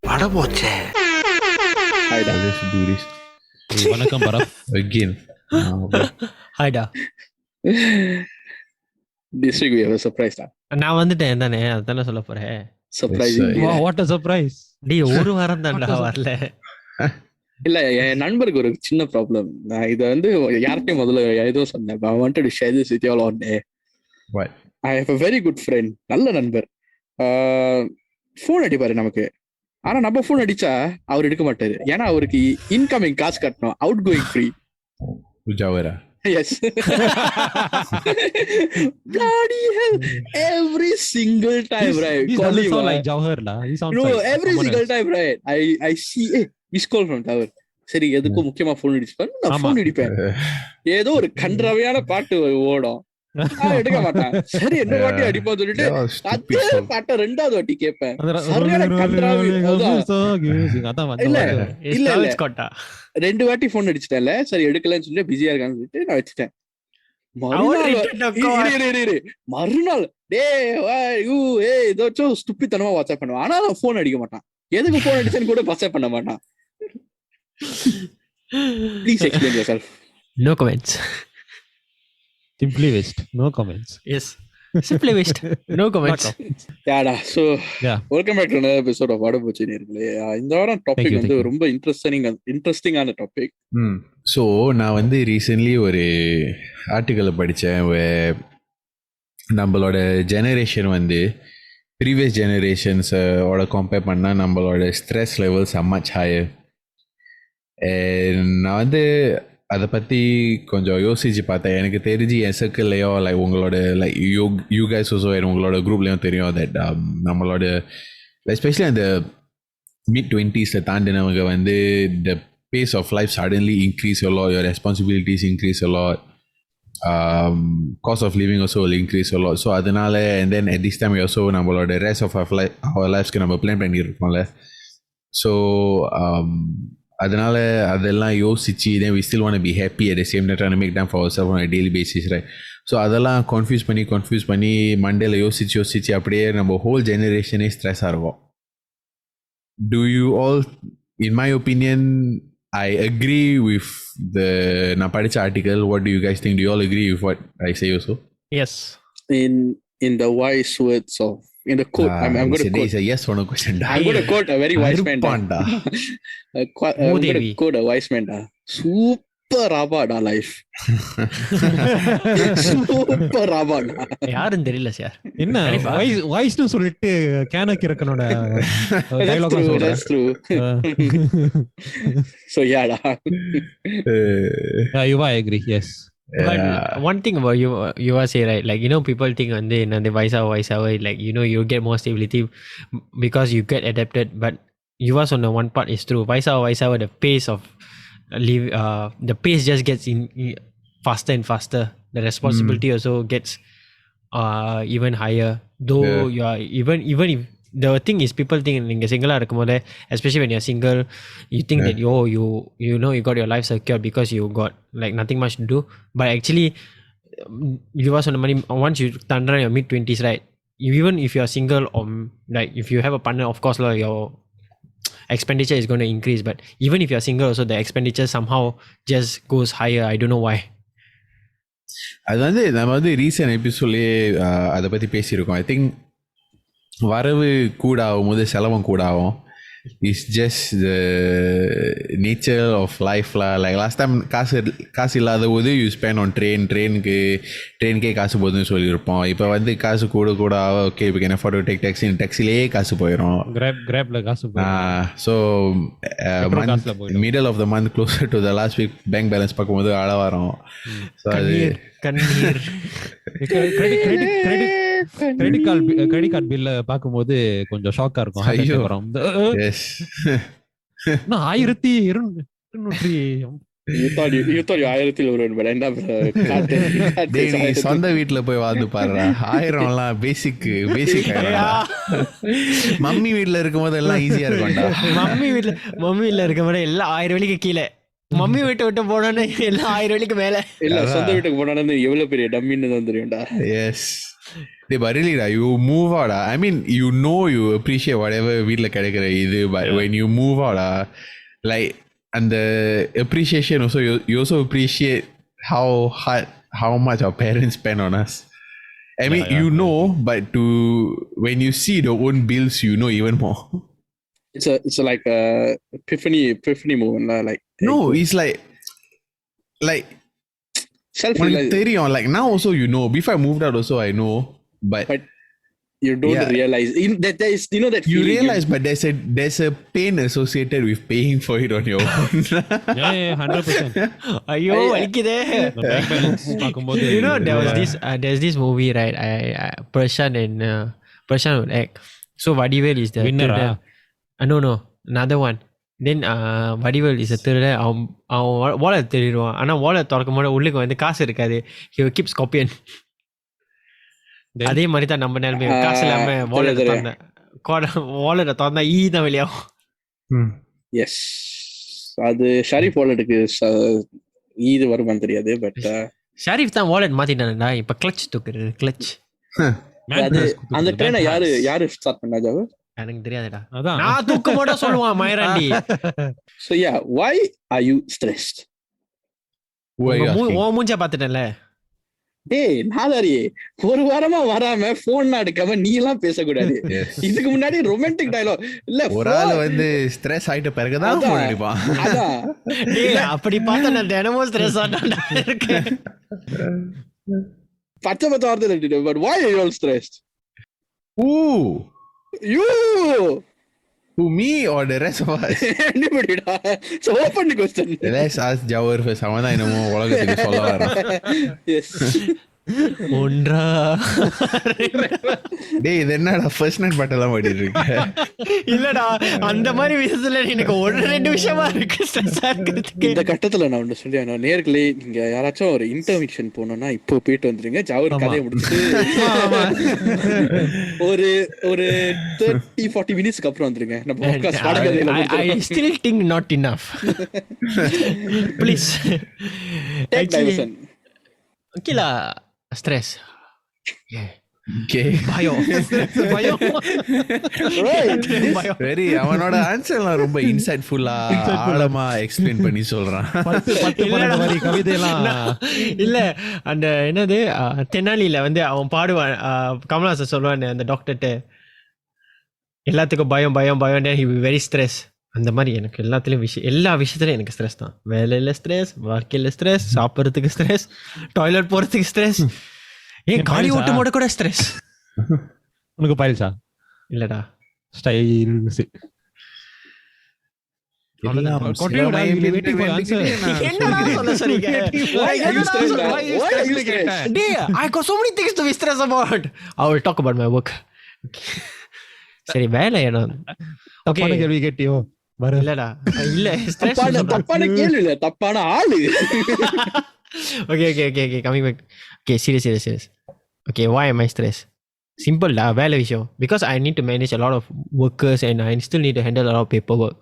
பட போச்சே. Let's do this வணக்கம் பரப். again. ஹாய்டா. This week we have a surprise தான். நான் வந்துட்டேன் தானே, அதானே சொல்ல போறேன். Surprising. What a surprise. டேய் ஒரு வாரம் தான்டா வரல. இல்ல என் நண்பருக்கு ஒரு சின்ன ப்ராப்ளம். நான் இதை வந்து யார்கிட்டயும் முதல்ல ஏதோ சொன்னேன். I wanted to share this with you all one day. What? I have a very good friend. நல்ல நண்பர். ஃபோன் அடிப்பாரு நமக்கு. ஆனா நம்ம ஃபோன் அடிச்சா அவர் எடுக்க மாட்டாரு. ஏன்னா அவருக்கு இன்கமிங் காசு கட்டணும், out going free. Ujawara. Yes. Bloody hell. Every single time, right? He Call doesn't him, sound like Jawhar la. He sounds no, like every someone single else. time, right? I see, miss call from tower. சரி எதுக்கும் முக்கியமா phone அடிச்சுப்பேன். நான் ஆமா. Phone அடிப்பேன். ஏதோ ஒரு கன்றவையான பாட்டு ஓடும். நான் எடுக்க மாட்டேன். சரி இன்னொரு வாட்டி அடிப்போம் சொல்லிட்டு That was stupid அதே song. பாட்டை ரெண்டாவது வாட்டி கேட்பேன். அந்த சரியான கன்றாவி. அதான். அதான் வந்து இல்ல. வருது. இல்ல. ஸ்டாலிஸ் கோட்டா. 2 வாட்டி போன் அடிச்சிட்டேன்ல, சரி எடுக்கலன்னு சொல்லிட்டு பிஸியா இருக்கான்னு சொல்லிட்டு நான் வச்சுட்டேன். மறுநாள் ஏதாச்சும் ஸ்டூபித்தனமா வாட்ஸ்அப் பண்ணுவான். ஆனா நான் போன் அடிக்க மாட்டான். எதுக்கு போன் அடிச்சேன்னு கூட வாட்ஸ்அப் பண்ண மாட்டான். Please explain yourself. No comments. Simply waste. No comments. Yes. Simply waste. No comments. யாடா so Yeah. Welcome back to another episode of வாடபோச்சி நேயர்களே. இந்த வாரம் டாபிக் Thank வந்து you. ரொம்ப இன்ட்ரெஸ்டிங்கான டாபிக். ஸோ நான் வந்து ரீசென்ட்லி ஒரு ஆர்டிக்கலை படித்தேன். நம்மளோட ஜெனரேஷன் வந்து ப்ரீவியஸ் ஜெனரேஷன்ஸோட கம்பேர் பண்ணால் நம்மளோட ஸ்ட்ரெஸ் லெவல்ஸ் மச் ஹையர். நான் வந்து அதை பற்றி கொஞ்சம் யோசித்து பார்த்தேன். எனக்கு தெரிஞ்சு என் சர்க்கிள்லையோ லைக் உங்களோட லைக் யூ கைஸ் ஆல்சோ உங்களோட குரூப்லேயும் தெரியும் தட் நம்மளோட எஸ்பெஷலி அந்த mid-20s தாண்டினவங்க வந்து the pace of life suddenly increase a lot, your responsibilities increase a lot, cost of living also will increase a lot. So அதனால and then at this time we also நம்மளோட rest of our lives நம்ம plan பண்ணியிருக்கோம்ல. So அதனால அதெல்லாம் யோசிச்சு then we still want to be happy at the same time trying to make time for ourselves on a daily basis, right? So அதெல்லாம் confuse பண்ணி மண்டேல யோசிச்சு அப்படியே நம்ம ஹோல் ஜெனரேஷனே ஸ்ட்ரெஸ்ஸாக இருக்கும். Do you all, in my opinion, I agree with நான் படிச்ச article. What do you guys think? Do you all agree with what I say also? Yes. In the wise words of in the quote, I'm going to quote. It's a yes or no question. I'm going to quote a very wise man. I'm going to quote a wise man. Super rabada life. Super rabada. யாரும் தெரியல sir. என்ன வாய்ஸ்னு சொல்லிட்டு கேனக் இருக்கனோட dialogue சொல்றேன். That's true. So yeah. You I agree. Yes. But one thing about you are say right, like people think on the vaysawa like you get more stability because you get adapted, but you was on the one part is true. Vaysawa the pace of the pace just gets in faster and faster. The responsibility also gets even higher. Though you are even if the thing is people think நீங்க சிங்கிளா இருக்கும்போது, especially when you're single, you think that you know you got your life secured because you got like nothing much to do, but actually you was on the money once you turn around your mid-20s, right? Even if you're single or like if you have a partner, of course your expenditure is going to increase, but even if you're single also the expenditure somehow just goes higher. I don't know why. அது வந்து நம்ம வந்து recent எபிசோட்லேயே அதை பற்றி பேசியிருக்கோம். I think வரவு கூட ஆகும்போது செலவும் கூட ஆகும். It's just the nature of லைஃப்ல. லைக் லாஸ்ட் டைம் காசு இல்லாத போது யூ ஸ்பெண்ட் ஆன் ட்ரெயினுக்கே காசு போகுதுன்னு சொல்லியிருப்போம். இப்போ வந்து காசு கூட ஓகே இப்போ கேன் அஃபோர்ட் டு டேக் டாக்ஸிலேயே காசு போயிடும். கிராப்ல காசு போயிடும். So middle of the month closer to the last week bank balance பார்க்கும்போது அழ வரும். ஸோ அது கண்ணீர் கிரெடிட் கார்டு பில்ல பாக்கும்போது கொஞ்சம் ஷாக்கா இருக்கும். நான் 1200 சொந்த வீட்டுல போய் வாழ்ந்து பாருடா. 1000 பேசிக் மம்மி வீட்டுல இருக்கும் போது எல்லாம் ஈஸியா இருக்கும்டா. மம்மி வீட்டுல இருக்கும் போது எல்லாம் 1000 வெள்ளிக்கு கீழே மம்மி விட்டு போனோன்னு எல்லாம் 1000 வெள்ளிக்கு மேல. இல்ல அதான். சொந்த வீட்டுக்கு போனானு எவ்வளவு பெரிய டம்மின்னு தான் தெரியும்டா. Yes. But really, you move out. I mean, you appreciate whatever வீட்ல கிடைக்கிற இது, but when you move out, like, and the appreciation also, you also appreciate how much our parents spend on us. I mean, but when you see their own bills, you know even more. It's like a epiphany moment lah. Like No, it's like self உனக்கு தெரியும். Like now also before I moved out also I know, but you don't realize that there is that you feeling realize, but there's a pain associated with paying for it on your own. Yeah, 100%. ஐயோ வலிக்குதே. The bank balance பார்க்கும்போது You know there's this movie, right? Prashant would act. So Vadivel is the Winner, third. No, another one. Then Vadivel is the third. அவன் wallet திருடுவான். ஆனா wallet திறக்கும் போது உள்ளுக்கு வந்து காசு இருக்காது. He will keep scorpion. அதே மாதிரி தான் நம்ம நிலைமை. காசு இல்லாம wallet திறந்தா ஈ தான் வெளியாகும். Yes. அது ஷரீஃப் வாலெட்டுக்கு இது வருமான்னு தெரியாது. பட் ஷரீஃப் தான் wallet மாத்திட்டானடா. இப்ப கிளட்ச் தூக்குறது கிளட்ச். அது அந்த ட்ரெயினை யாரு ஸ்டார்ட் பண்ணா ஜாவு? எனக்கு தெரியாதுடா. அதான் நான் தூக்க மாட்டா சொல்லுவான் மயராண்டி. So yeah, why are you stressed? Who are you asking? ஓ மூஞ்ச பாத்துட்டேன்ல. டேய் நாதாரி, ஒரு வாரமா வராம போன் எடுக்காம நீ எல்லாம் பேசக்கூடாது. Yes. இதுக்கு முன்னாடி ரொமான்டிக் டயலாக் இல்ல. ஒரு ஆள் வந்து ஸ்ட்ரெஸ் ஆயிட்ட பிறகுதான் phone அடிப்பான். அதான் டேய் அப்படி பார்த்தா நான் தினமும் ஸ்ட்ரெஸ் ஆட்டா இருக்கேன். பச்சை வார்த்தை. But why are you all stressed? Ooh. You Who, me or the rest of us? anybodyடா. So open the question. Let's ask Jawar first. அவன் தான் என்னமோ உலகத்துக்கு சொல்ல வரான். Yes. ஒன்றா டேய் இது என்னடா ஃபர்ஸ்ட் நைட் பாட்டெல்லாம் பாடிட்டு இருக்க? இல்லடா அந்த மாதிரி விஷயத்துல எனக்கு 1-2 விஷயமா இருக்கு ஸ்ட்ரெஸ்ஸா இருக்கிறதுக்கு. இந்த கட்டத்துல நான் ஒன்று சொல்லி நேர்களே, நீங்க யாராச்சும் ஒரு இன்டர்மிஷன் போனோம்னா இப்போ போயிட்டு வந்துருங்க. ஜாவர் கதையை முடிச்சுட்டு ஒரு 30-40 மினிட்ஸ்க்கு அப்புறம் வந்துருங்க. நம்ம podcast பாடகதையில I still think not enough. Please. take diversion. Okay lah, stress. Yeah. Okay. பயம். Right. வெரி அவனோட ஆன்சர்லாம் ரொம்ப இன்சைட்ஃபுல்லா ஆழமா எக்ஸ்பிளைன் பண்ணி சொல்றான். 10 வரி கவிதையெல்லாம் இல்ல அந்த என்னது தெனாலியில வந்து அவன் பாடுவான். கமல்ஹாசன் சொல்லுவான் அந்த டாக்டர்ட்ட எல்லாத்துக்கும் பயம் பயம் பயம். he will be very stress. அந்த மாதிரி எனக்கு எல்லா விஷயத்துலையும் எனக்கு ஸ்ட்ரெஸ் தான். வேலையில் ஸ்ட்ரெஸ், வாழ்க்கையில் ஸ்ட்ரெஸ், சாப்பிட்றதுக்கு ஸ்ட்ரெஸ், டாய்லெட் போகிறதுக்கு ஸ்ட்ரெஸ், ஏன் காலி ஓட்டு போட கூட ஸ்ட்ரெஸ். உனக்கு பயில்ஸா? இல்லடா style I got so many things to be stressed about. I will talk about my work. சரி வேலை இடம். தப்பான கேள்வி கேட்டியோ? இல்லடா இல்ல ஸ்ட்ரெஸ் தப்பான கேள்வி இல்ல, தப்பான ஆளு. Okay, coming back. Okay, serious. Okay, why am I stressed? Simple lah, வேலை விஷயம். Because I need to manage a lot of workers and I still need to handle a lot of paperwork.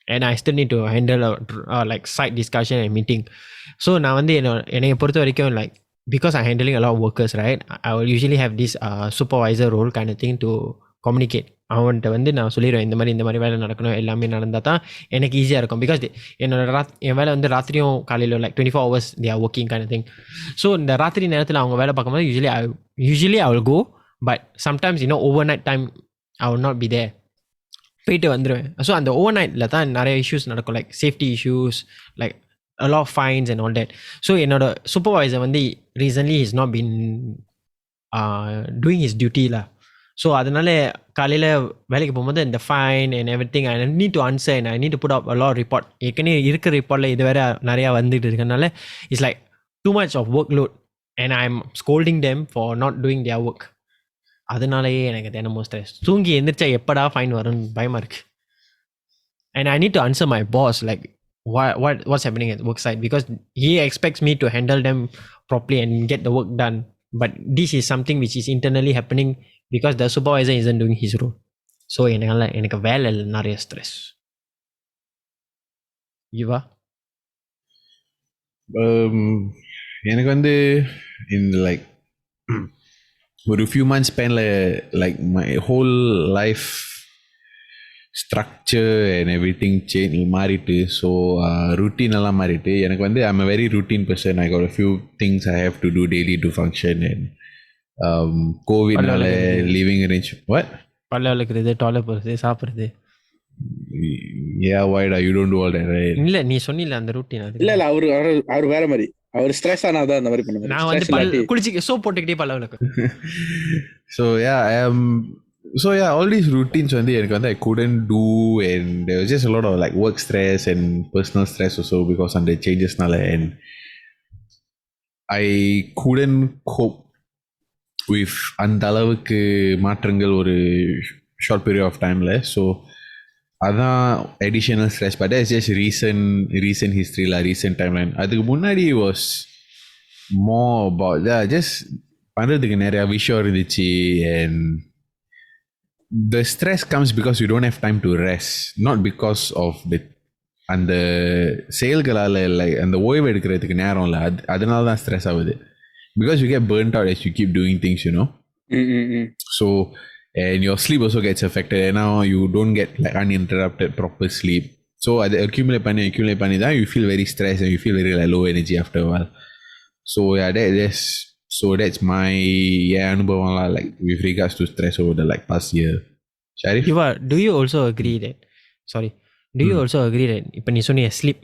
And I still need to handle like site discussion and meeting. So நான் வந்து என்னை பொறுத்த வரைக்கும் like because I'm handling a lot of workers, right? I will usually have this supervisor role kind of thing to communicate. அவன்கிட்ட வந்து நான் சொல்லிடுவேன் இந்த மாதிரி வேலை நடக்கணும், எல்லாமே நடந்தால் தான் எனக்கு ஈஸியாக இருக்கும். பிகாஸ் என் வேலை வந்து ராத்திரியும் காலையில் like 24 hours they are working kind of thing. So இந்த ராத்திரி நேரத்தில் அவங்க வேலை பார்க்கும்போது usually I will go, but sometimes overnight time I will not be there. போயிட்டு வந்துடுவேன். ஸோ அந்த ஓவர்நைட்டில் தான் நிறைய இஷ்யூஸ் நடக்கும், like safety issues, like a lot of fines and all that. So என்னோட சூப்பர்வைசர் வந்து recently he's not been doing his duty lah. So அதனால காலையில் வேலைக்கு போகும்போது இந்த fine and everything I need to answer and I need to put up a lot report. ஏற்கனவே இருக்கிற ரிப்போர்ட்டில் இது வேறு நிறையா வந்துட்டு இருக்கனால it's like too much of work load and I am scolding them for not doing their work. அதனாலேயே எனக்கு தினமும் ஸ்ட்ரெஸ். தூங்கி எந்திரிச்சா எப்படா ஃபைன் வரும்னு பயமாக இருக்குது. And I need to answer my boss like what's happening at work site, because he expects me to handle them properly and get the work done. But this is something which is internally happening because the supervisor isn't doing his role. So எனக்கு வேலை நிறைய stress. யுவா எனக்கு வந்து in like ஒரு few months spanல like my whole life structure and everything change மாறிட்டு so routine எல்லாம் மாறிட்டு எனக்கு வந்து I'm a very routine person. I got a few things I have to do daily to function and கோவிட்னால living arrange what பல்ல விளக்குறது, toilet போகிறது, சாப்பிட்றது. yeah why you don't do all that right? இல்ல நீ சொன்னில அந்த ரூட்டீன் அது. இல்ல அவரு வேற மாதிரி. அவர் ஸ்ட்ரெஸ் ஆனாதான் அந்த மாதிரி பண்ணுவாரு. நான் வந்து குளிச்சு சோப் போட்டுக்கிட்டே பல்ல விளக்கு. So yeah all these routines வந்து எனக்கு வந்து I couldn't do and there was just a lot of like work stress and personal stress also because of the changes nala and I couldn't cope with அந்த அளவுக்கு மாற்றங்கள் ஒரு short period of timeல. So அதான் additional stress but that's just recent history la, recent timeline. அதுக்கு முன்னாடி was more about just பண்றதுக்கு நிறைய விஷயம் இருந்துச்சு and the stress comes because you don't have time to rest, not because of the அந்த செயல்களால இல்லை அந்த ஓய்வு எடுக்கிறதுக்கு நேரம் இல்லை அதனால தான் ஸ்ட்ரெஸ் ஆகுது because you get burnt out as you keep doing things, you know. So and your sleep also gets affected and now you don't get like uninterrupted proper sleep, so அது accumulate பண்ணி தான் you feel very stressed and you feel very like low energy after a while. So yeah that's my அனுபவம் like with regards to stress over the like past year. Sharif, do you also agree that இப்போ நீ சொன்னிய sleep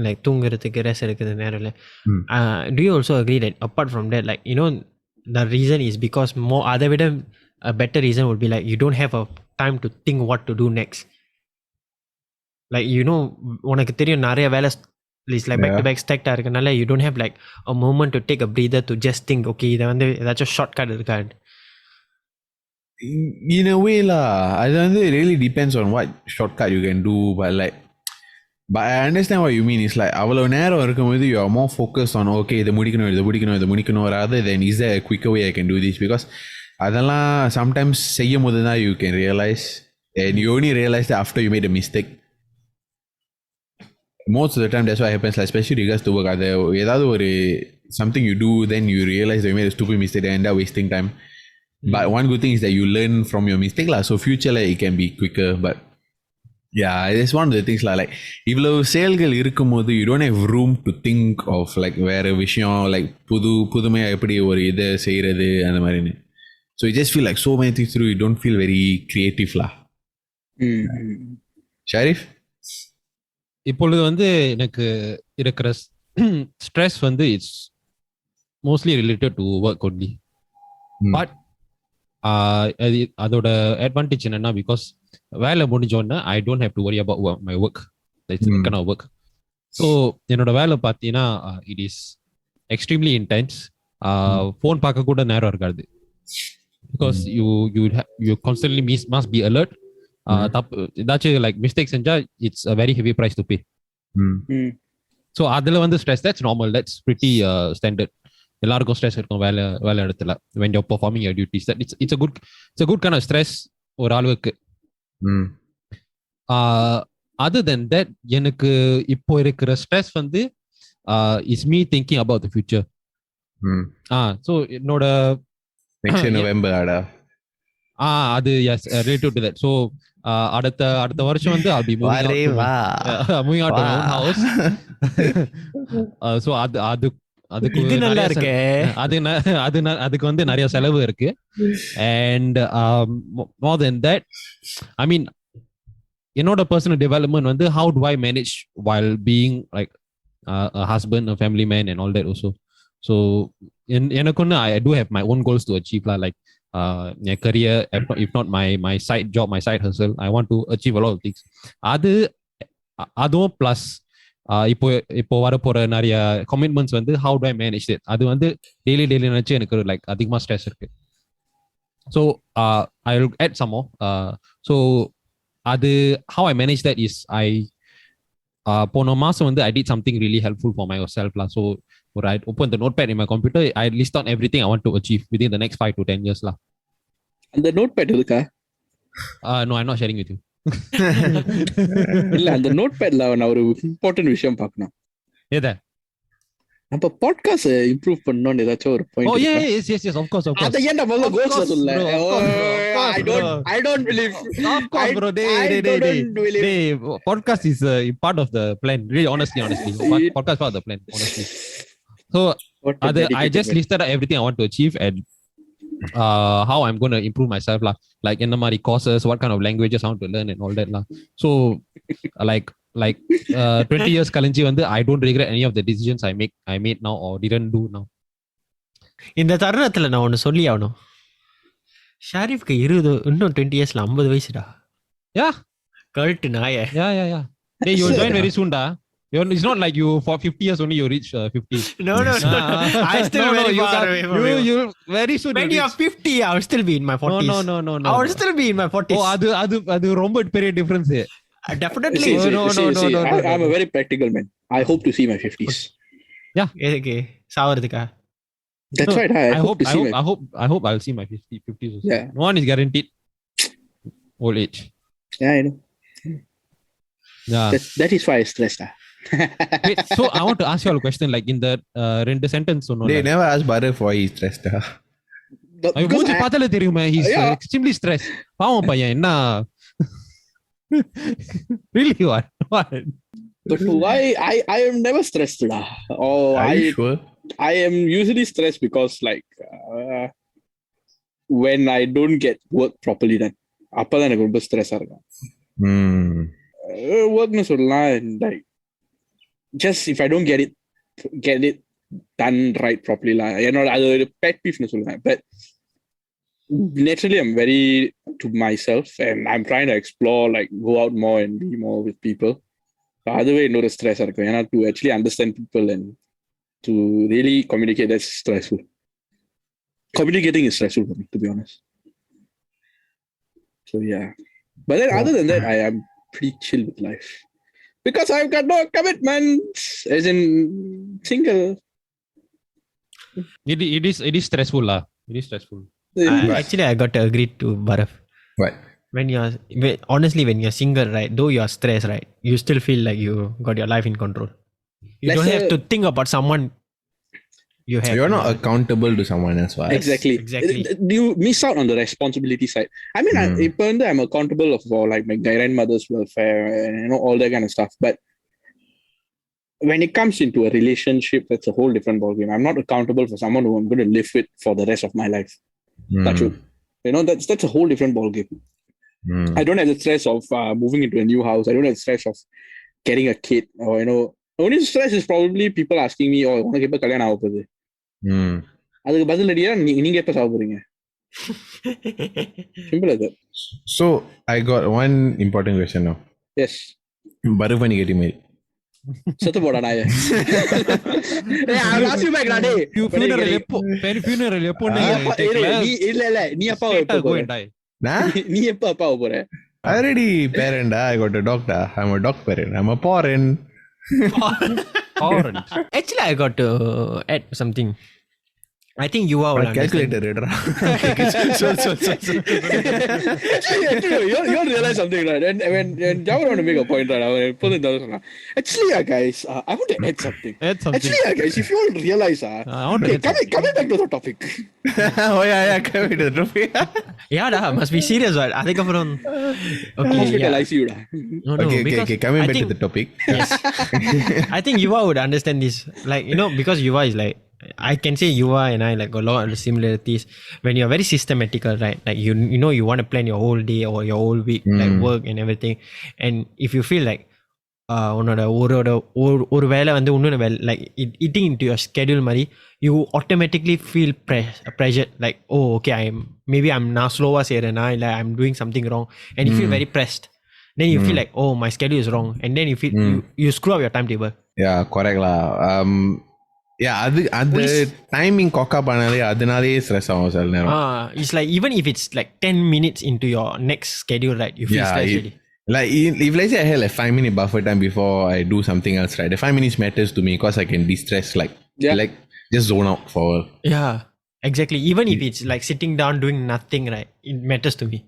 like தூங்குறதுக்கு rest எடுக்கிறது நேரம் இல்லை, do you also agree that apart from that like you know the reason is because more அதை விட a better reason would be like you don't have a time to think what to do next, like you know உனக்கு தெரியும் நிறைய வேலை is like back to back stacked இருக்கனால you don't have like a moment to take a breather to just think okay இதை வந்து ஏதாச்சும் shortcut இருக்கா. in a way lah அது வந்து really depends on what shortcut you can do but I understand what you mean. It's like அவ்வளவு நேரம் இருக்கும்போது you are more focused on okay இதை முடிக்கணும் rather than is there a quicker way I can do this, because அதெல்லாம் sometimes செய்யும் போது தான் you can realize and you only realize that after you made a mistake. Most of the time that's what happens like, especially regards to work. அது ஏதாவது ஒரு something you do then you realize that you made a stupid mistake and end up wasting time. But one good thing is that you learn from your mistake lah, so future like it can be quicker. But yeah, it's one of the things lah, like இவ்வளவு செயல்கள் இருக்கும்போது you don't have room to think of like வேற விஷயம் like புதுமையா எப்படி ஒரு இதை செய்யறது அந்த மாதிரின்னு. So you just feel like so many things through, you don't feel very creative lah. Sharif, இப்பொழுது வந்து எனக்கு இருக்கிற ஸ்ட்ரெஸ் வந்து it's mostly related to work only. But அதோட அட்வான்டேஜ் என்னன்னா பிகாஸ் வேலை முடிஞ்சோன்னா I don't have to worry about my work, kind of work. So என்னோட வேலை பார்த்தீங்கன்னா it is extremely intense. Phone பார்க்க கூட நேரம் இருக்காது because you constantly must be alert. தப்பு ஏதாச்சும் லைக் மிஸ்டேக் செஞ்சா it's a very heavy price to pay. So அதுல வந்து stress that's normal, that's pretty standard. எல்லாருக்கும் ஸ்ட்ரெஸ் இருக்கும் வேலை இடத்துல when you're performing your duties. That it's a good kind of stress ஒரு அளவுக்கு. other than that எனக்கு இப்போ இருக்கிற ஸ்ட்ரெஸ் வந்து is me thinking about the future. so என்னோட next November ஆடா அது yes related to that. so அடுத்த வருஷம் வந்து I'll be moving out to my own house. so அதுக்கு நல்லா இருக்கு, அதுக்கு வந்து நிறைய செலவு இருக்கு. and more than that I mean என்னோட personal development வந்து how do I manage while being like a husband, a family man and all that also. so எனக்கு ஒன்று I do have my own goals to achieve lah, like my career, if not my side job, my side hustle. I want to achieve a lot of things. அதுவும் plus இப்போ வரப்போற நிறைய commitments வந்து how do I manage it, அது வந்து daily நினைச்சு எனக்கு like அதிகமா ஸ்ட்ரெஸ் இருக்கு. So I will add some more. so அது how I manage that is போன மாசம் வந்து I did something really helpful for myself lah. so I open the notepad in my computer, I list down everything I want to achieve within the next 5 to 10 years lah. அந்த notepad இருக்கா? no, I'm not sharing with you. இல்ல அந்த notepad ல நான் ஒரு important விஷயம் பார்க்கணும். ஏதா நம்ம பாட்காஸ்ட் இம்ப்ரூவ் பண்ணணும்னு ஏதாச்சும் ஒரு Oh point yeah, yes, of course. அத ஏன்டா முதல்ல Of கோல்ஸ்ல course, சொல்ல bro, of course, bro, of course, I bro. don't believe Of course, bro. I don't believe Podcast is part of the plan. Really, honestly. Podcast part of the plan, honestly. So, what a I dedicated just man. listed out everything I want to achieve and how I'm going to improve myself lah. Like in the courses, what kind of languages I want to learn and all that lah. So, like 20 years கழிஞ்சு வந்து I don't regret any of the decisions I made now or didn't do now. இந்த தருணத்துல நான் ஒன்னு சொல்லி ஆகணும். ஷாரிஃப்க்கு 20 இயர்ஸ்ல 50 வயசுடா. Yeah. Correct நாய. Yeah. Hey, you'll join very soon da. It's not like you for 50 years only you reach 50. No. I still very far away from you. You very soon. When you are 50, I will still be in my 40s. No. I will still be in my 40s. Oh, அது ரொம்ப பெரிய difference. Definitely. No. I'm a very practical man. I hope to see my 50s. Okay. சாவறதுக்கா? That's right. I hope to see my I hope I'll see my 50s. Yeah. No one is guaranteed old age. Yeah, I know. Yeah. That is why I stressed. Wait, so I want to ask you all a question like in the ரெண்டு sentence சொன்னோம்ல. They never ask Bharat why he's stressed. ஐயோ மூஞ்சி பார்த்தாலே தெரியுமே he's extremely stressed. பாவம் பையன் என்ன really what? But why I am never stressed lah. Or Are you sure? I am usually stressed because like when I don't get work properly then அப்பதான் எனக்கு ரொம்ப ஸ்ட்ரெஸ்ஸா இருக்கும். Workனு சொல்லலாம் like just if I don't get it done right properly lah. என்னோட அது ஒரு pet peeve னு சொல்லுவேன். But naturally I'm very to myself and I'm trying to explore like go out more and be more with people. அதுவே இன்னொரு ஸ்ட்ரெஸ்ஸா இருக்கும். ஏன்னா to actually understand people and to really communicate, that's stressful. Communicating is stressful for me, to be honest. So yeah. But then other than that, I am pretty chill with life. Because I've got no commitments, as in single. It is stressful lah. It is stressful. Actually, I got to agree to Bharat. What? When you're single, right, though you are stressed, right, you still feel like you got your life in control. You don't have to think about someone you have. You're not accountable to someone else. Right? Exactly. You miss out on the responsibility side. I mean, I'm accountable for like my grandmother's welfare and all that kind of stuff. But when it comes into a relationship, that's a whole different ballgame. I'm not accountable for someone who I'm going to live with for the rest of my life. That's true. That's a whole different ballgame. I don't have the stress of moving into a new house. I don't have the stress of getting a kid or the only stress is probably people asking me, oh, உனக்கு எப்ப கல்யாணம் ஆக போகுது? அதுக்கு பதில் அடியா நீங்க எப்ப சாக போறீங்க? Simple as that. So I got one important question now. Yes. Bharat when you get married. செத்து போடா நாயே. I ask you back டா டேய். funeral எப்போ இல்ல நீ அப்பா எப்ப போற? நீ எப்ப அப்பா போற? I already parent. I got a doctor. I'm a dog parent. I'm a parent. Actually, I got to add something. I think you are calculator. You realize something, right? And when Java want to make a point, right? Actually, guys, I want to add something. Actually, guys, if you all realize, coming back to the topic. Oh yeah, coming to the topic. Yeah, must be serious, right? அதுக்கப்புறம் okay, hospitalize you. Okay, coming back to the topic. Yes. I think Yuva would understand this, like because Yuva is like, I can say Yuva and I like a lot of similarities. When you're very systematical, right? Like you want to plan your whole day or your whole week, like work and everything. And if you feel like ஒரு வேலை வந்து இன்னொரு வேலை like eating into your schedule மாதிரி, you automatically feel pressured like, oh okay, I'm now slower செய்றேனா இல்ல I'm doing something wrong, and you feel very pressed. Then you feel like, oh, my schedule is wrong, and then you feel you screw up your timetable. Yeah, correct lah. அது timing கொக்கா பண்ணாலே அதனாலே stress ஆகும் சில நேரம். It's like even if it's like 10 minutes into your next schedule, right, you feel stressed already. Like if let's say I have like 5-minute buffer time before I do something else, right, the 5 minutes matters to me because I can de-stress, like just zone out for a while. Yeah, exactly. Even if it's like sitting down doing nothing, right, it matters to me.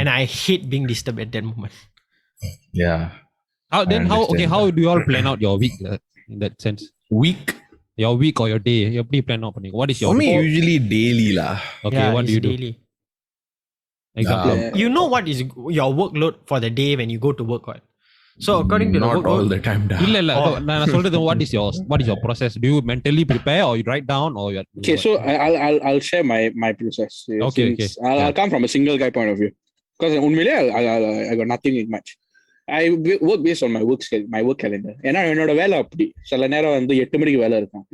And I hate being disturbed at that moment. Yeah. How do you all plan out your week in that sense? Week? your week or your day, எப்படி plan out பண்ணீங்க? What is your For me, usually daily lah. okay? Yeah, What do it's you do? daily. Example. You know what is your workload for the day when you go to work, right? So according to the Not workload, all the time dah. இல்ல நான் சொல்றது what is your process? Do you mentally prepare or you write down or you Okay, so I'll share my process. Okay, Since I'll come from a single guy point of view. Because உண்மையிலே I got nothing in much. I work based on my work calendar. ஏன்னா என்னோட வேலை அப்படி சில நேரம் வந்து 8 மணிக்கு வேலை இருக்கும்,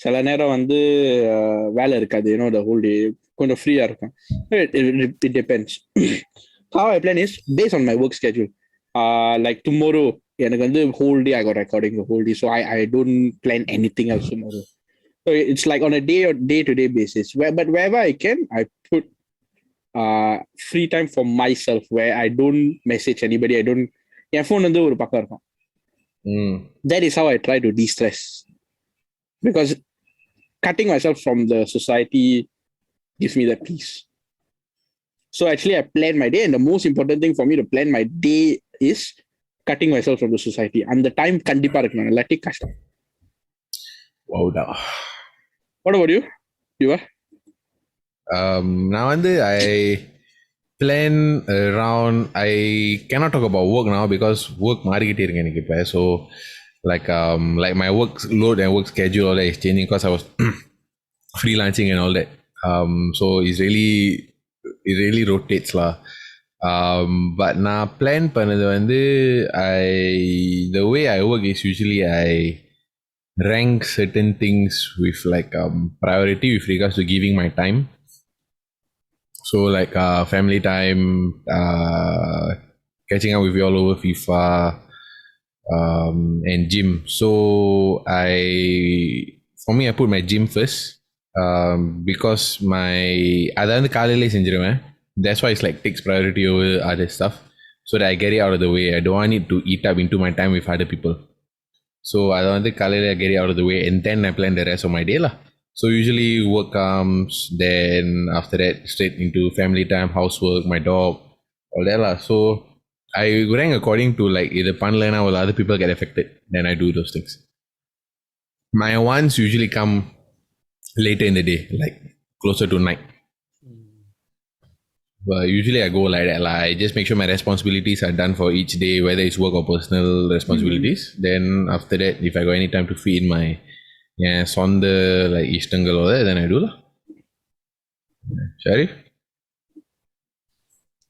சில நேரம் வந்து வேலை இருக்காது, the whole day கொஞ்சம் ஃப்ரீயா இருக்கும். It depends. How I plan is based on my work schedule. Like tomorrow எனக்கு வந்து whole day I got recording the whole day, so I don't plan anything else tomorrow. So it's like on a day to day basis. But wherever I can, I put free time for myself where I don't message anybody. N phone வந்து ஒரு பக்கம் இருக்கும். That is how I try to de-stress, because cutting myself from the society gives me that peace. So actually I plan my day, and the most important thing for me to plan my day is cutting myself from the society. And the time கண்டிப்பா இருக்கணும், இல்லாட்டி கஷ்டம். Wow dah. What about you? You are? நான் வந்து I plan around. I cannot talk about work now because work மாறிக்கிட்டே இருக்கு எனக்கு இப்போ. So like my work load and work schedule all that is changing because I was freelancing and all that. So it really rotates lah. But நான் plan பண்ணது வந்து the way I work is usually I rank certain things with like priority with regards to giving my time. So like family time, catching up with you all over FIFA, and gym. So for me I put my gym first, because அதை வந்து காலையிலே செஞ்சிருவேன். That's why it's like takes priority over other stuff, so that I get it out of the way. I don't want it to eat up into my time with other people. So அதை வந்து காலையிலே I get it out of the way, and then I plan the rest of my day lah. So usually work comes, then after that straight into family time, housework, my dog, all that lah. So I rank according to like either panlena or other people get affected, then I do those things. My wants usually come later in the day, like closer to night. But usually I go like that. Like, I just make sure my responsibilities are done for each day, whether it's work or personal responsibilities. Then after that, if I got any time to feed my சொந்த like இஷ்டங்கள் all that, then I do lah. Sharif?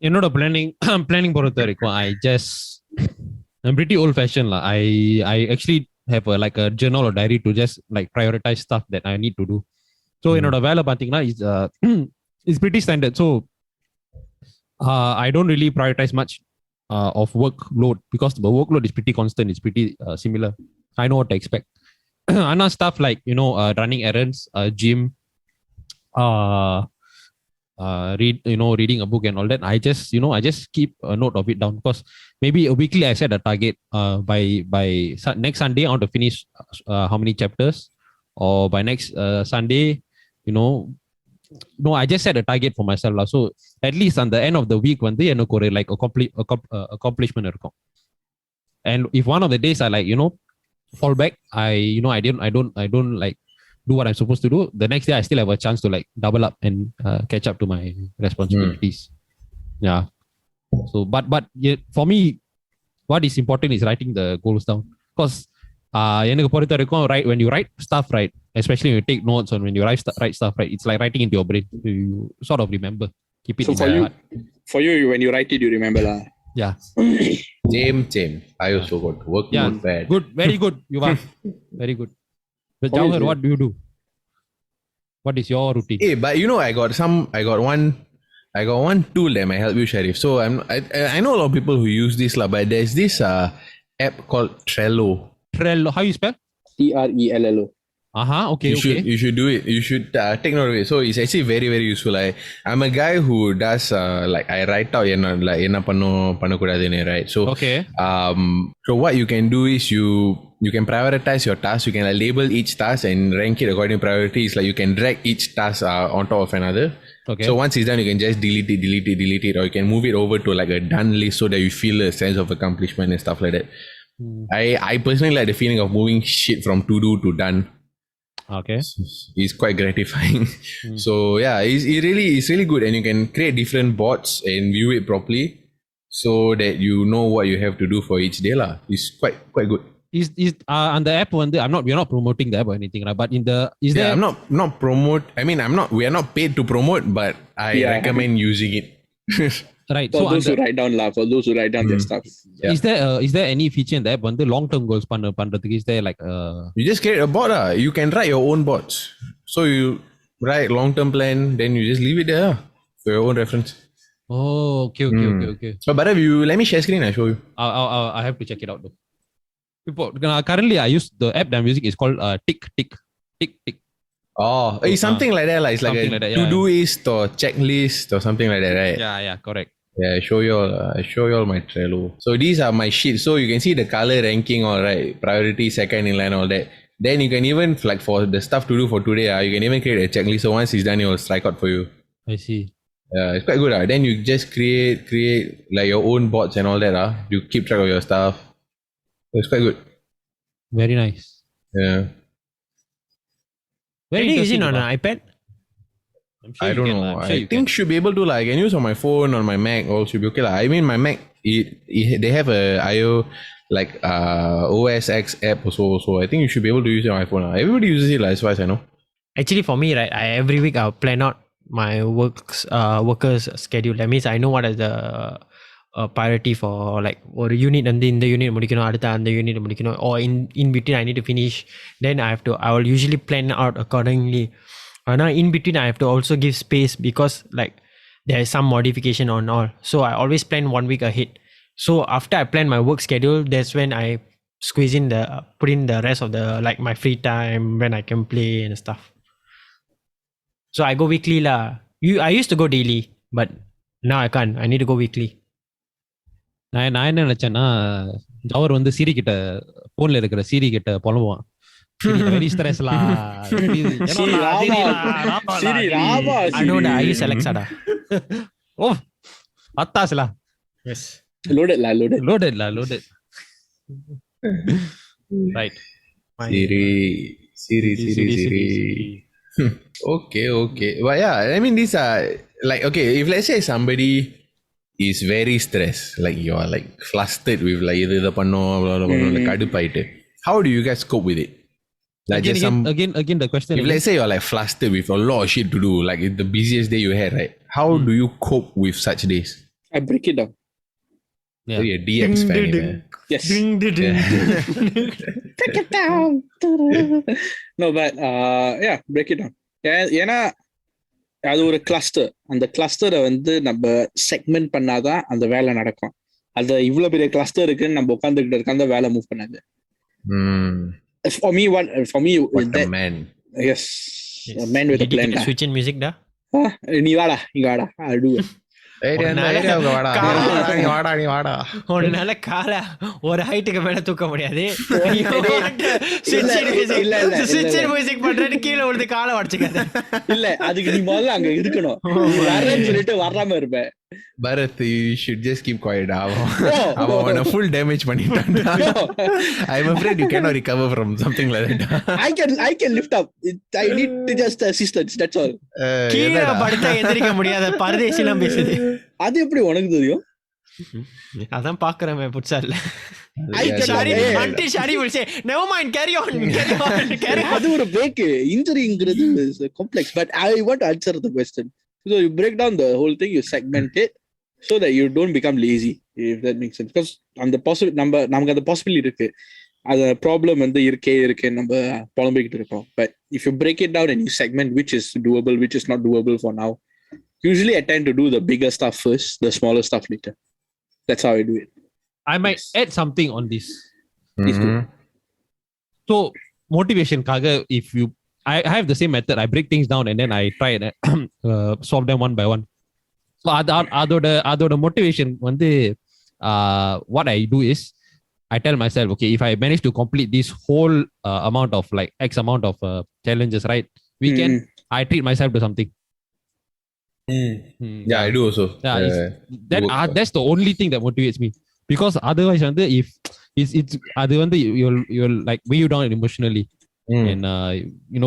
என்னோட planning பொறுத்த வரைக்கும் I'm pretty old fashioned lah. I actually have like a journal or diary to just like prioritize stuff that I need to do. So என்னோட வேலை பாத்தீங்கன்னா is pretty standard. So I don't really prioritize much of workload because the workload is pretty constant. It's pretty similar. I know what to expect. Anna stuff like running errands, gym, reading a book and all that. I just keep a note of it down, because maybe weekly I set a target. By next Sunday I want to finish how many chapters, or by next Sunday, I just set a target for myself lah. So at least on the end of the week வந்து எனக்கு ஒரு like accomplishment இருக்கும். And if one of the days I like fall back, I don't like do what I'm supposed to do, the next day I still have a chance to like double up and catch up to my responsibilities. Yeah. So but for me, what is important is writing the goals down, because எனக்கு பொறுத்த வரைக்கும் when you write stuff, right, especially when you take notes or when you write stuff, right, it's like writing into your brain. You sort of remember, keep it in your heart. For you, when you write it, you remember lah. Yeah. Same. I also got work not bad. Good, very good. You are very good. But Jawhar, what do you do? What is your routine? Hey, but I got one tool that might help you, Sharif. So I know a lot of people who use this lah, but there's this app called Trello. Trello, how you spell? Trello. Okay. You should do it. You should take note of it. So it's actually very, very useful. I'm a guy who does like I write out enna pannakoodadhu, right? So okay. So what you can do is you can prioritize your tasks. You can label each task and rank it according to priority. It's like you can drag each task on top of another. Okay. So once it's done, you can just delete it, or you can move it over to like a done list so that you feel a sense of accomplishment and stuff like that. I personally like the feeling of moving shit from to do to done. Okay. It's quite gratifying. So yeah, it's really good, and you can create different bots and view it properly, so that you know what you have to do for each day lah. It's quite good. Is on the app வந்து we're not promoting the app or anything, right? But in the Yeah, I'm not promote. I mean, we are not paid to promote, but I Yeah. recommend using it. right. For So those who write down for those who write down their stuff. Yeah. is there any feature in the app வந்து long term goals பண்றதுக்கு is there like You just create a bot lah. You can write your own bots. So you write long term plan, then you just leave it there lah, for your own reference. okay. So, but if you let me share screen, I show you. I have to check it out though. Currently I use the app that I'm using is called Tick. Oh, it's something like that lah. It's like Something a like that, yeah. to-doist or checklist or something like that, right? Yeah, correct. Yeah, I show you all my Trello. So these are my sheets. So you can see the color ranking, all right, priority, second in line, all that. Then you can even, like, for the stuff to do for today, you can even create a checklist. So once it's done, it will strike out for you. I see. It's quite good. Then you just create like your own bots and all that. You keep track of your stuff. It's quite good. Very nice. Yeah. Very Can you use it interesting, on Baba. an iPad? I'm sure I you don't can, know. I'm sure I you think can. should be able to I can use on my phone, on my Mac, all should be okay I mean, my Mac, they have a IO like OS X app also. So I think you should be able to use it on iPhone. Everybody uses it as far as I know. Actually, for me, right, every week I'll plan out my workers schedule. That means I know what is the priority for like ஒரு unit வந்து இந்த unit முடிக்கணும், அடுத்த அந்த unit முடிக்கணும், or in between I need to finish. Then I will usually plan out accordingly. Now in between I have to also give space because like there is some modification on all. So I always plan 1 week ahead. So after I plan my work schedule, that's when I put in the rest of the like my free time when I can play and stuff. So I go weekly lah. I used to go daily, but now I can't. I need to go weekly. நான் என்ன நினைச்சேன்னா ஜவர் வந்து சிரி கிட்ட போன்ல இருக்கிற Siri கிட்ட புலம்புவான். Very ஸ்ட்ரெஸ்லா. Siri, Rama, I know that. I use Alexa da. Oh அத்தாஸ்லா. Yes. Loaded. Loaded. Right. Siri. Okay. But yeah, I mean, these are like, okay, if let's say somebody is very stressed, like you are like flustered with like இது பண்ணோம் like கடுப்பாயிட்டு, how do you guys cope with it? Like just Again the question. if let's say you're like flustered with a lot of shit to do, like it's the busiest day you had, right? How do you cope with such days? I break it down. Yeah. So you're a DX fan, man. Yes. Yeah. Break it down. No, but yeah, break it down. ஏன்னா அது ஒரு cluster. அந்த கிளஸ்டரை வந்து நம்ம segment பண்ணாதான் அந்த வேலை நடக்கும். அது இவ்வளவு பெரிய கிளஸ்டர் இருக்குன்னு நம்ம உட்காந்துக்கிட்டு இருக்க அந்த வேலை மூவ் பண்ணாது. For me, What that, a man. yes, a man with a plan. Switch in music da. நீ வாடா, இங்க வாடா, I'll do it. உன்னால கால ஒரு ஹைட்டுக்கு மேல தூக்க முடியாது. மியூசிக் பண்றேன்னு கீழே விழுந்து காலை உடச்சுக்காத. இல்ல, அதுக்கு நீ முதல்ல அங்க இருக்கணும். வரேன்னு சொல்லிட்டு வராம இருப்பேன். Bharat, you should just keep quiet. அவன் full damage பண்ணிட்டான். I'm afraid you cannot recover from something like that. I can lift up. I need to just assistance. That's all. கீழே படுத்தா எந்திரிக்க முடியாத பரதேசிலாம் பேசுது. அது எப்படி உனக்கு தெரியும்? அதான் பாக்குறேன் புட்சால்ல. அது ஒரு break. Injuryங்கிறது complex, but I want to answer the question. So you break down the whole thing, you segment it so that you don't become lazy, if that makes sense. Because நமக்கு அந்த possibility இருக்கு. அந்த problem வந்து இருக்கே நம்ம புலம்பிக்கிட்டு இருக்கோம். But if you break it down and you segment which is doable, which is not doable for now, usually I tend to do the bigger stuff first, the smaller stuff later. That's how I do it. I might add something on this. Mm-hmm. So motivation kaga, if you I have the same method. I break things down and then I try and solve them one by one. So அதோட motivation வந்து what I do is I tell myself, okay, if I manage to complete this whole amount of like X amount of challenges, right, weekend, I treat myself to something. Yeah, I do also. That's the only thing that motivates me, because otherwise if it's அது வந்து you'll like weigh you down emotionally. and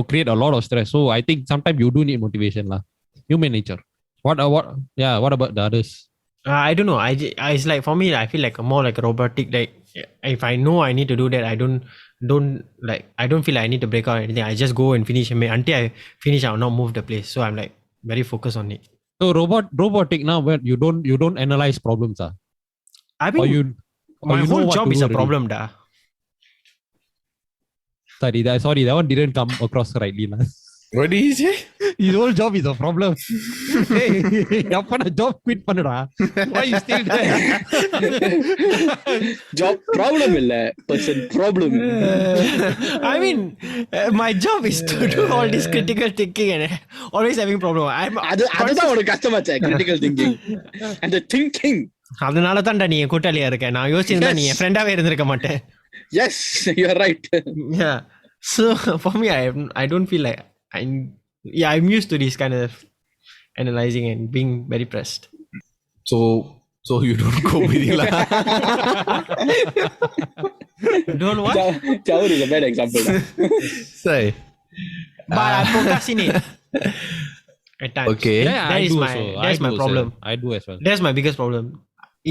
create a lot of stress. So I think sometimes you do need motivation lah. Human nature. What about the others? I don't know. It's like for me, I feel like more like a robotic. Like if I know I need to do that, I don't feel like I need to break out or anything. I just go and finish. Until I finish, I'll not move the place. So I'm like very focused on it. So robotic now, where you don't analyze problems, I mean, my whole job is a problem, da. Sorry, that one didn't come across rightly, lah. What did he say? His whole job is a problem. Hey, appa job quit பண்ணுடா. Why you still there? Job problem illa, person problem. I mean, my job is to do all this critical thinking and always having problem. அதுதான் ஒரு கஷ்டமாச்சே, critical thinking and the thinking. அதனால தான்டா நீ என் கூட்டாளியா இருக்க. நான் யோசிச்சிருந்தா நீ என் ஃப்ரெண்டாவே இருந்திருக்க மாட்டேன். Yes, you are right. Yeah. So for me, I don't feel like I'm used to this kind of analyzing and being very pressed. So you don't go with it, lah. Don't what? Chaur is a bad example. Say. But I procrastinate at times. Okay. Yeah, that's my problem. I do as well. That's my biggest problem.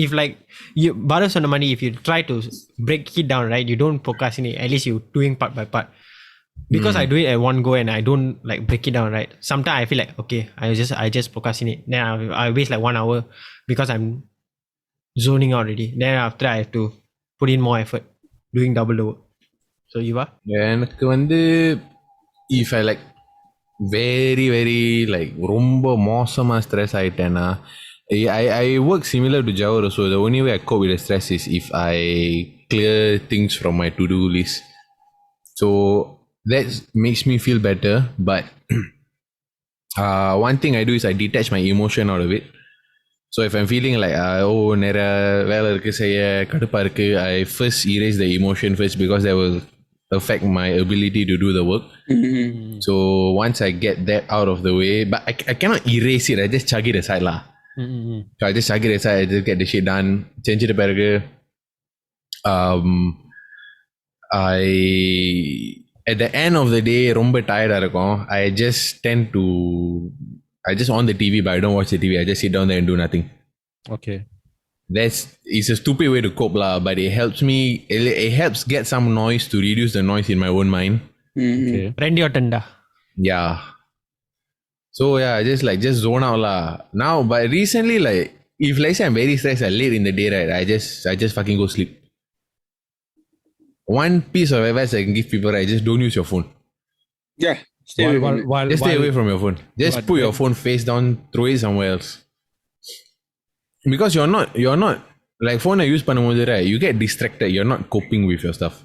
If like you borrow some money, if you try to break it down, right, you don't procrastinate. At least you doing part by part. Because I do it at one go and I don't like break it down, right? Sometimes I feel like okay, I just procrastinate. Then I waste like 1 hour because I'm zoning out already. Then after I have to put in more effort, doing double the work. So you are? எனக்கு வந்து if I like very very like ரொம்ப மோசமா stress ஆயிட்டேன்னா I work similar to Jawar. So the only way I cope with the stress is if I clear things from my to-do list. So that makes me feel better. But one thing I do is I detach my emotion out of it. So if I'm feeling like nera வேலை இருக்கு செய்ய கடுப்பா இருக்கு, I first erase the emotion first because that will affect my ability to do the work. So once I get that out of the way, but I cannot erase it. I just chug it aside lah. So I just chug it aside. I just get the shit done. செஞ்சிட்ட பிறகு I at the end of the day ரொம்ப tired இருக்கும். I just on the TV, but I don't watch the TV. I just sit down there and do nothing. Okay. It's a stupid way to cope lah, but it helps me. It helps get some noise to reduce the noise in my own mind. Okay. Rendi or tanda. Yeah. So yeah, just zone out lah. Now, but recently, like if let's say I'm very stressed and late in the day, right, I just fucking go sleep. One piece of advice I can give people, right, just don't use your phone. Yeah. Stay away from your phone. Just put your phone face down, throw it somewhere else. Because you're not like phone I use பண்ணும்போது, right, you get distracted. You're not coping with your stuff.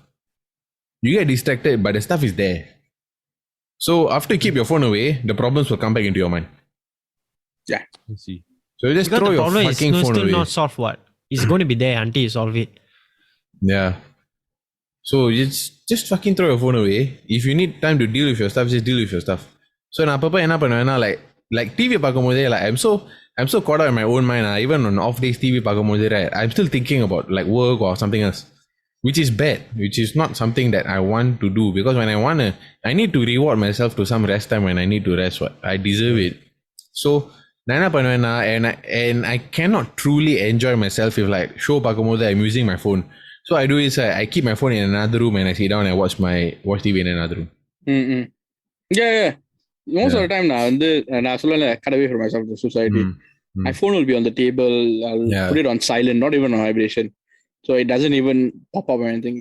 You get distracted, but the stuff is there. So after you keep your phone away, the problems will come back into your mind. Yeah. I see. So you just Because throw the your problem fucking is phone still away. not solved. What? It's going to be there until you solve it. Yeah. So just fucking throw your phone away. If you need time to deal with your stuff, just deal with your stuff. So நான் அப்பப்ப என்ன பண்ணுவேன்னா, like TV பார்க்கும்போதே, like I'm so caught up in my own mind. Even on off days TV பார்க்கும்போதே, right, I'm still thinking about like work or something else, which is bad, which is not something that I want to do, because when I need to reward myself to some rest time when I need to rest. What I deserve it. So நான் என்ன பண்ணுவேன்னா, and I cannot truly enjoy myself if like show பார்க்கும்போது I'm using my phone. So I do is I keep my phone in another room and I sit down and watch TV in another room. Yeah. Most of the time நான் சொல்லல, cut away from myself to society. My phone will be on the table. I'll put it on silent, not even on vibration, so it doesn't even pop up or anything.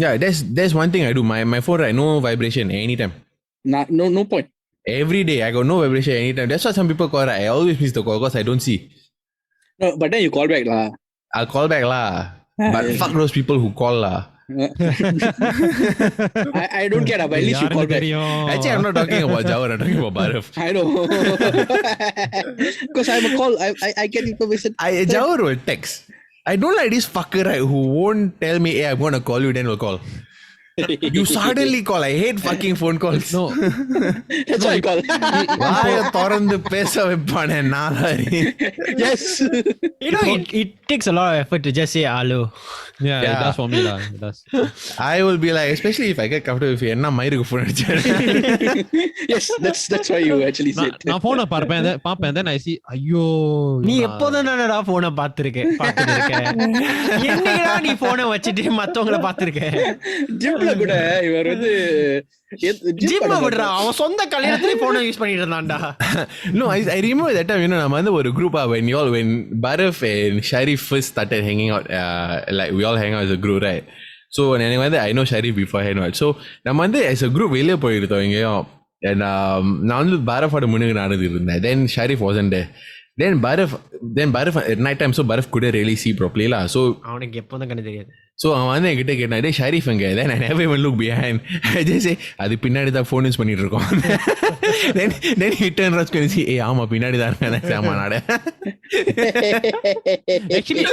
Yeah, that's one thing I do. My phone, right, no vibration anytime. No point. Every day I got no vibration anytime. That's why some people call, right, I always miss the call because I don't see. No, but then you call back lah. I'll call back lah. But fuck those people who call lah. I don't care, but at least you call back. Actually, I'm not talking about Jawar. I'm talking about Barav. I know. Because I'm a call. I get information. Jawar will text. I don't like this fucker, right, who won't tell me, hey, I'm going to call you, then will call. You suddenly call. I hate fucking phone calls. No. That's why I call. வாயை திறந்து பேச வைப்பானே நாளாரி. Yes. You know, it takes a lot of effort to just say hello. Yeah, it Yeah. does for me lah. It does. I will be like, especially if I get comfortable with என்ன மயிருக்கு phone அடிச்சேன். Yes, that's why you actually said. நான் போனை பார்ப்பேன் then I see ஐயோ நீ எப்போதும் தானடா போனை பார்த்துட்டு இருக்க. என்னைக்குடா நீ போனை வச்சுட்டு மத்தவங்கள பார்த்துருக்க? ஜிம்ல கூட இவர் வந்து ஜிம்ம விடுறா, அவன் சொந்த கல்யாணத்துல போனை யூஸ் பண்ணிட்டு இருந்தான்டா. No, I remember that time, நம்ம வந்து ஒரு group when Barav and Sharif first started hanging out, like we all hang out as a group, right? So எனக்கு வந்து I know Sharif beforehand, right? So நம்ம வந்து as a group வெளியே போயிருந்தோம் எங்கேயும். And நான் வந்து Barav முன்னுக்கு நடந்து இருந்தேன். Then Sharif wasn't there. Then Barav at night time, so Barav couldn't really see properly lah. So அவனுக்கு எப்போதும் கண்ணு தெரியாது. So அவன் வந்து என்கிட்ட கேட்டான், டே ஷரீஃப் எங்க? Then I never even look behind. I just say, அது பின்னாடி தான் ஃபோன் யூஸ் பண்ணிட்டு இருக்கோம். Then he turned around and say, ஆமா பின்னாடி தான் இருக்கேன். ஆமா நாட. Actually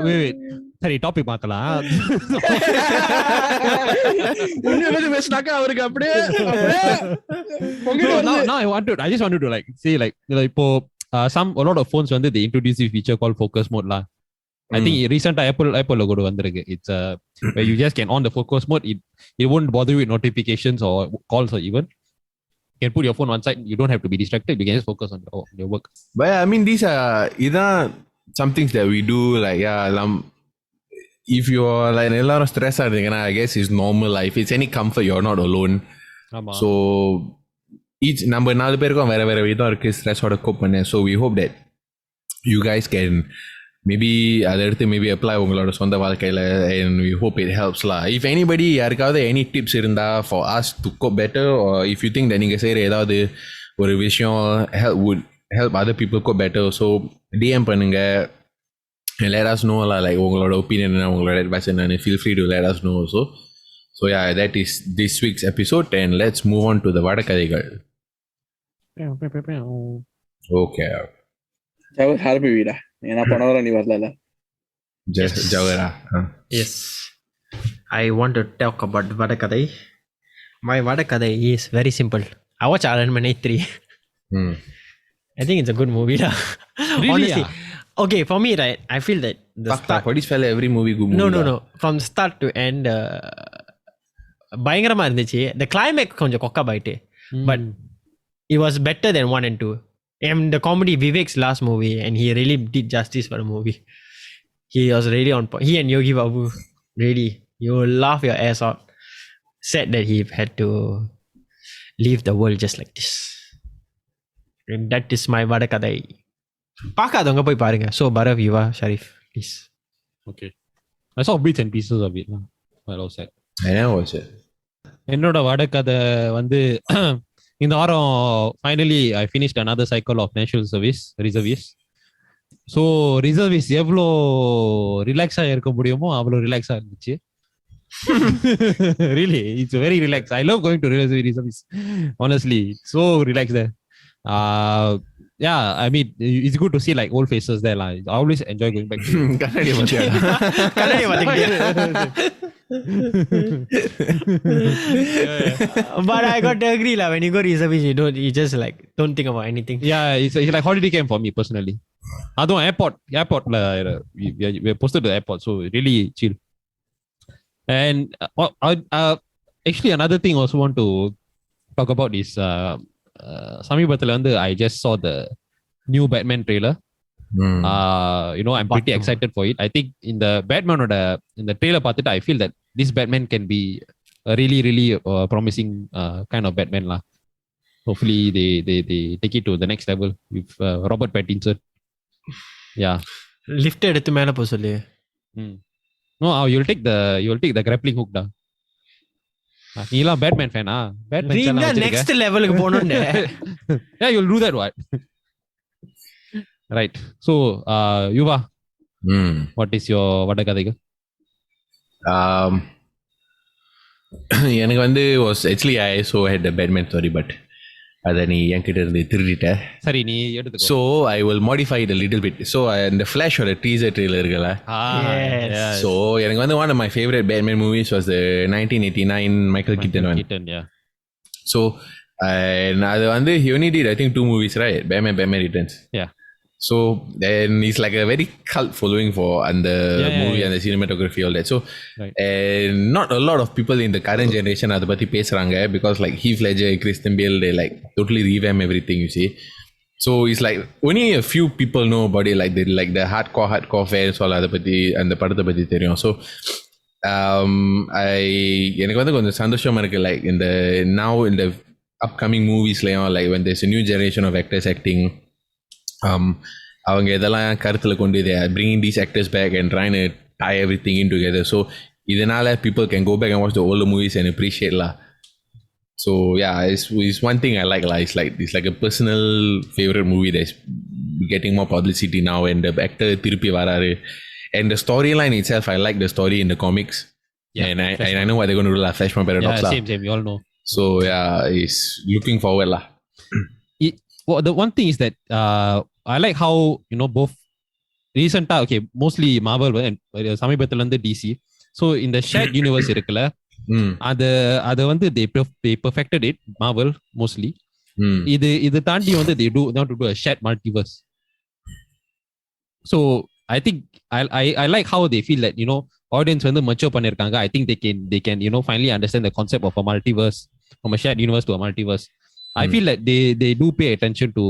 wait. சரி டாபிக் மாத்தலாம். உன்னை பேசினாக்கா அவருக்கு அப்படியே now I just wanted to like say like இப்போ a lot of phones வந்து they introduce a feature called focus mode lah. I think recent Apple logo வந்திருக்கு. It's where you just can on the focus mode. It won't bother you with notifications or calls or even. You can put your phone one side. You don't have to be distracted. You can just focus on your work. But I mean, these are some things that we do. Like if you're like எல்லாரும் stress ஆகிறீங்கன்னா, I guess it's normal life. It's any comfort. You're not alone. ஆமா. So நம்ம 4 பேருக்கும் வேற வேற விதம் இருக்கு ஸ்ட்ரெஸ்ஸோட கோப் பண்ண. So we hope that you guys can maybe அதை எடுத்து maybe apply உங்களோட சொந்த வாழ்க்கையில, and we hope it helps lah. If anybody யாருக்காவது any tips இருந்தா for us to cope better, or if you think that நீங்க செய்யற ஏதாவது ஒரு விஷயம் would help other people cope better, so DM பண்ணுங்க and let us know lah, like உங்களோட opinion என்ன, உங்களோட advice என்ன, feel free to let us know also. So yeah, that is this week's episode, and let's move on to the வடக்கதைகள். Okay. Happy வீடா ஏன்னா போன வாரம் நீ வரல. Javera. Yes, I want to talk about Vadakadai. My Vadakadai is very simple. I watch Iron Man 3. I think it's a good movie lah. Really? Honestly. Okay, for me, right, I feel that the start... For this fella, every movie good movie. No. From start to end, பயங்கரமா இருந்துச்சு. The climax கொஞ்சம் கொக்கா பாயிட்டு. But it was better than 1 and 2. And the comedy, Vivek's last movie, and he really did justice for the movie. He was really on point. He and Yogi Babu, really, you will laugh your ass out. Sad that he had to leave the world just like this. And that is my Vadakadai. பார்க்காதவங்க போய் பாருங்க. So Barav, Yuva, Sharif, please. Okay. I saw bits and pieces of it. Well, all set. I never watched it. என்னோட வடக்கதை வந்து இந்த வாரம் finally I finished another cycle of national service reservist. So reservist எவ்வளோ ரிலாக்ஸாக இருக்க முடியுமோ அவ்வளோ ரிலாக்ஸாக இருந்துச்சு. Really, it's very relaxed. I love going to reservice. Honestly, so relaxed there. Yeah, I mean, it's good to see like old faces there. I always enjoy going back. But I got to agree lah. When you go reservice, you just like don't think about anything. Yeah, it's like holiday camp for me personally. அதுவும் airportல we are posted to the airport, so really chill. And actually another thing I also want to talk about is சமீபத்துல வந்து I just saw the new Batman trailer. I'm pretty excited for it. I think in the trailer பார்த்துட்டு I feel that this Batman can be a really really promising kind of Batman lah. Hopefully they take it to the next level with Robert Pattinson. Yeah. Lift எடுத்து மேல போ சொல்லு. No, you'll take the grappling hook da. நீலாம் Batman ஃபேனா? Batman next லெவலுக்கு போணும்னு. Yeah, you'll do that what? Right. So, Yuva, what is your vadakadaigal? எனக்கு வந்து was actually I also had a Batman story, but அதை நீ என்கிட்ட இருந்து திருடிட்ட. சரி, நீ எடுத்துக்கோ. So I will modify it a little bit. So the Flash or the teaser trailer இருக்குல்ல. Yes. So எனக்கு வந்து one of my favorite Batman movies was the 1989 Michael Keaton one. Yeah. So அது வந்து he only did I think 2 movies, right? Batman Returns. Yeah. So then it's like a very cult following for and the movie and the cinematography all that. So Right. and not a lot of people in the current generation are பத்தி பேசுறாங்க because like Heath Ledger, Christian Bale, they like totally revamp everything, you see. So it's like only a few people know about it, like the hardcore fans all அதை பத்தி அந்த படத்தை பத்தி தெரியும். So எனக்கு வந்து கொஞ்சம் சந்தோஷமா இருக்கு like in the upcoming movies like when there's a new generation of actors acting, அவங்க இதெல்லாம் கருத்துல கொண்டு they are bringing these actors back and trying to tie everything in together. So இதனால people can go back and watch the older movies and appreciate lah. So yeah, it's one thing I like lah. It's like a personal favorite movie that's getting more publicity now, and the actor திருப்பி வராரு. And the storyline itself, I like the story in the comics. Yeah, and I know what they're going to do lah. Flashpoint Paradox lah. Same. You all know. So yeah, it's looking forward lah. Well, the one thing is that I like how both recent mostly Marvel and சமீபத்துல இருந்து DC. So in the shared universe இருக்குல்ல, அது வந்து they perfected it, Marvel mostly. இது தாண்டி வந்து they want to do a shared multiverse. So I think I like how they feel that audience வந்து mature பண்ணிருக்காங்க. I think they can finally understand the concept of a multiverse, from a shared universe to a multiverse. I feel like they do pay attention to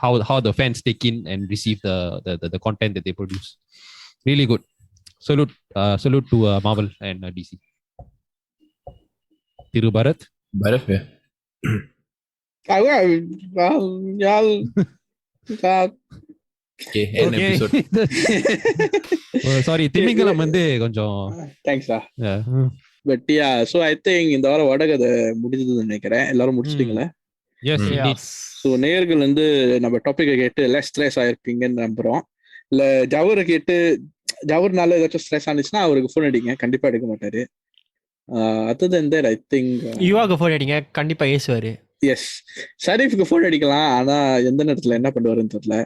how the fans take in and receive the content that they produce. Really good. Salute to Marvel and DC. Thiru Bharat. Bharat, yeah. Okay, end episode. Sorry, திமிங்கலம் வந்து கொஞ்சம் தேங்க்ஸ்டா. But yeah, so I think இந்த வாரம் வடகதை முடிஞ்சதுன்னு நினைக்கிறேன். எல்லாரும் முடிச்சிட்டீங்களா? Yes. ஸோ நேயர்கள் வந்து நம்ம டாபிக்கை கேட்டு லெஸ் ஸ்ட்ரெஸ் ஆயிருப்பீங்கன்னு நம்புறோம். இல்ல ஜவரை கேட்டு ஜவர்னால ஏதாச்சும் ஸ்ட்ரெஸ் ஆனிச்சுன்னா அவருக்கு ஃபோன் அடிங்க, கண்டிப்பா எடுக்க மாட்டாரு. Other then that I think யுவாக்கு ஃபோன் அடிங்க, கண்டிப்பா ஏசுவாரு. எஸ், ஷரீஃப்க்கு ஃபோன் அடிக்கலாம், ஆனா எந்த நேரத்துல என்ன பண்ணுவாருன்னு தெரியல.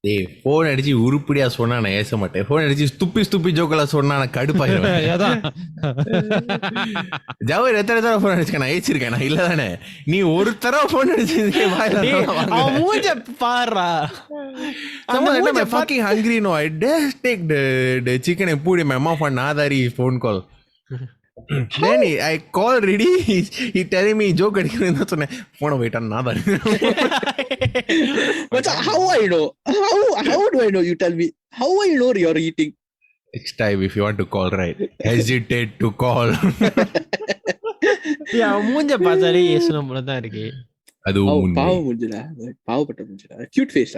டேய், ஃபோன் அடிச்சு உருப்படியா சொன்னா நான் ஏச மாட்டேன். ஃபோன் அடிச்சு ஸ்டூபிட் ஜோக்கெல்லாம் சொன்னா நான் கடுப்பாயிருவேன். ஜவர் எத்தனை தடவை ஃபோன் அடிச்சுக்க நான் ஏச்சிருக்கேன் நான் இல்ல தானே? நீ ஒரு தடவை ஃபோன் அடிச்சு மூஞ்ச பாடுறா. I'm fucking hungry no. I just take the chicken and put in my mouth on Nadari phone call. Then I call ready. He telling me joke அடிக்கிறேன்னு தான் சொன்னேன். போன போயிட்டான் Nadari. But how I know? How do I know? You tell me. How I know you're eating? Next time if you want to call, right? Hesitate to call. யா மூஞ்ச பார்த்தாலே ஏசுன போல தான் இருக்கு. அது பாவம் மூஞ்சடா, பாவப்பட்ட மூஞ்சடா, cute face.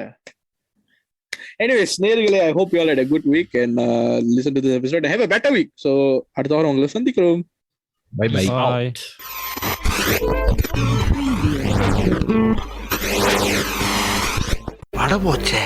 Anyways, நேயர்களே, I hope you all had a good week and listen to this episode and have a better week. So அடுத்த வாரம் உங்களை சந்திக்கிறோம். Bye. பட போச்சே.